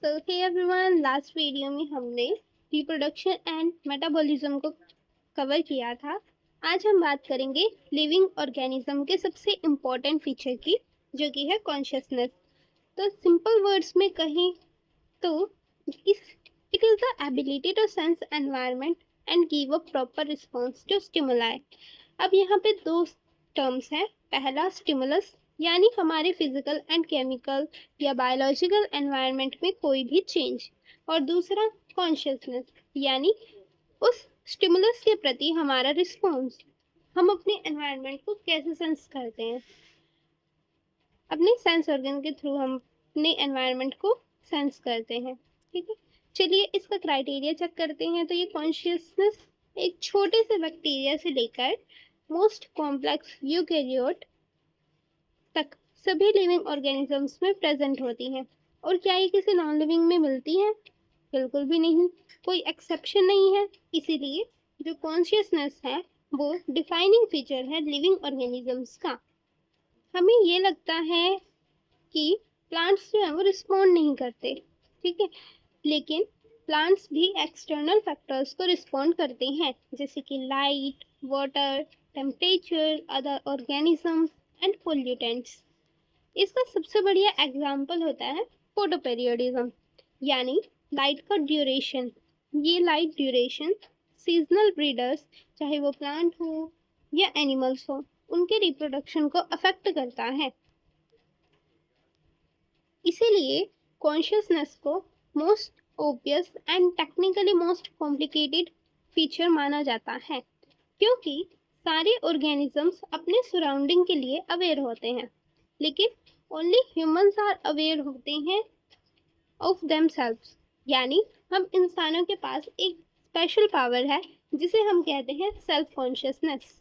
सो hey everyone, last video में हमने reproduction and metabolism को कवर किया था। आज हम बात करेंगे लिविंग ऑर्गेनिज्म के सबसे इम्पोर्टेंट फीचर की, जो कि है कॉन्शियसनेस। तो सिंपल वर्ड्स में कहें तो इस it is the ability to sense environment and give a proper response to stimuli. अब यहाँ पे दो टर्म्स हैं। पहला स्टिमुलस, यानी हमारे फिजिकल एंड केमिकल या बायोलॉजिकल एनवायरनमेंट में कोई भी चेंज, और दूसरा कॉन्शियसनेस, यानी उस स्टिमुलस के प्रति हमारा रिस्पॉन्स। हम अपने एनवायरनमेंट को कैसे सेंस करते हैं, अपने सेंस ऑर्गन के थ्रू हम अपने एनवायरनमेंट को सेंस करते हैं। ठीक है, चलिए इसका क्राइटेरिया चेक करते हैं। तो ये कॉन्शियसनेस एक छोटे से बैक्टीरिया से लेकर मोस्ट कॉम्प्लेक्स यूकैरियोट तक सभी लिविंग ऑर्गेनिजम्स में प्रेजेंट होती हैं। और क्या ये किसी नॉन लिविंग में मिलती हैं? बिल्कुल भी नहीं, कोई एक्सेप्शन नहीं है। इसीलिए जो कॉन्शियसनेस है वो डिफाइनिंग फीचर है लिविंग ऑर्गेनिजम्स का। हमें ये लगता है कि प्लांट्स जो है वो रिस्पॉन्ड नहीं करते, ठीक है, लेकिन प्लांट्स भी एक्सटर्नल फैक्टर्स को रिस्पॉन्ड करते हैं, जैसे कि light, water, temperature, other organisms and pollutants. इसका सबसे बढ़िया एग्जाम्पल होता है फोटोपेरियोडिज्म, यानी लाइट का ड्यूरेशन। ये लाइट ड्यूरेशन सीजनल ब्रीडर्स, चाहे वो प्लांट हो या एनिमल्स हो, उनके रिप्रोडक्शन को अफेक्ट करता है। इसीलिए कॉन्शियसनेस को most obvious and technically most complicated feature माना जाता है, क्योंकि सारे ऑर्गेनिजम्स अपने सराउंडिंग के लिए अवेयर होते हैं, लेकिन ओनली ह्यूमंस आर अवेयर होते हैं ऑफ देमसेल्व्स। यानी हम इंसानों के पास एक स्पेशल पावर है जिसे हम कहते हैं सेल्फ कॉन्शियसनेस।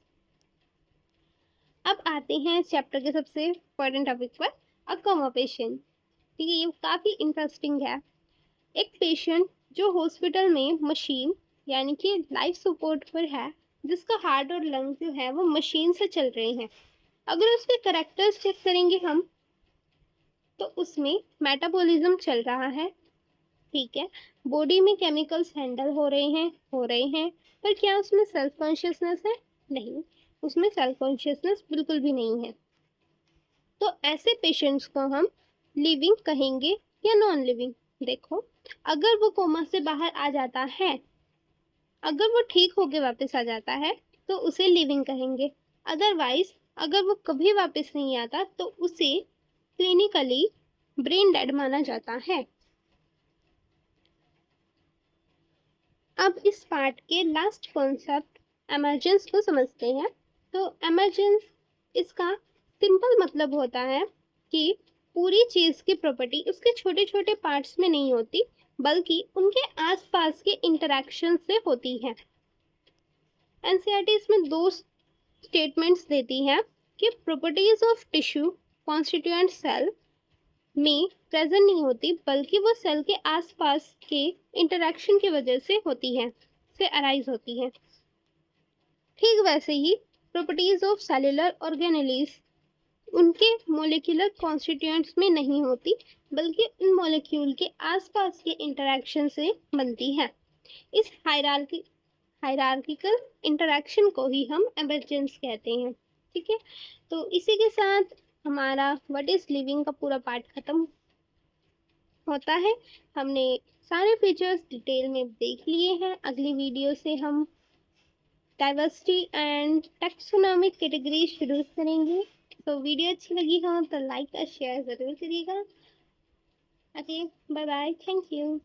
अब आते हैं इस चैप्टर के सबसे इम्पोर्टेंट टॉपिक पर, अ कोमा पेशेंट। ठीक है, ये काफ़ी इंटरेस्टिंग है। एक पेशेंट जो हॉस्पिटल में मशीन यानी कि लाइफ सपोर्ट पर है, जिसका हार्ट और लंग जो है वो मशीन से चल रहे हैं। अगर उसके करेक्टर्स चेक करेंगे हम, तो उसमें मेटाबॉलिज्म चल रहा है, ठीक है, बॉडी में केमिकल्स हैंडल हो रहे हैं, पर क्या उसमें सेल्फ कॉन्शियसनेस है? नहीं, उसमें सेल्फ कॉन्शियसनेस बिल्कुल भी नहीं है। तो ऐसे पेशेंट्स को हम लिविंग कहेंगे या नॉन लिविंग? देखो, अगर वो कोमा से बाहर आ जाता है, अगर वो ठीक होके वापस आ जाता है, तो उसे लिविंग कहेंगे। अदरवाइज अगर वो कभी वापस नहीं आता तो उसे क्लिनिकली ब्रेन डेड माना जाता है। अब इस पार्ट के लास्ट कॉन्सेप्ट एमर्जेंस को समझते हैं। तो एमर्जेंस, इसका सिंपल मतलब होता है कि पूरी चीज़ की प्रॉपर्टी उसके छोटे छोटे पार्ट्स में नहीं होती, बल्कि उनके आसपास के इंटरेक्शन से होती है। एनसीईआरटी इसमें दो स्टेटमेंट्स देती है कि properties of tissue constituent cell में प्रेजेंट नहीं होती, बल्कि वो सेल के आसपास के इंटरेक्शन की वजह से होती है, से अराइज होती है। ठीक वैसे ही प्रॉपर्टीज ऑफ सेलुलर ऑर्गेनेलिस उनके मोलिकुलर कॉन्स्टिट्यूएंट्स में नहीं होती, बल्कि उन मॉलिक्यूल के आसपास के इंटरेक्शन से बनती है। इस हायरार्किकल इंटरेक्शन को ही हम एमर्जेंस कहते हैं। ठीक है, तो इसी के साथ हमारा व्हाट इज लिविंग का पूरा पार्ट खत्म होता है। हमने सारे फीचर्स डिटेल में देख लिए हैं। अगली वीडियो से हम डाइवर्सिटी एंड टैक्सोनॉमिक कैटेगरी शुरू करेंगे। तो वीडियो अच्छी लगी हो तो लाइक और शेयर ज़रूर करिएगा। Okay, bye bye, thank you.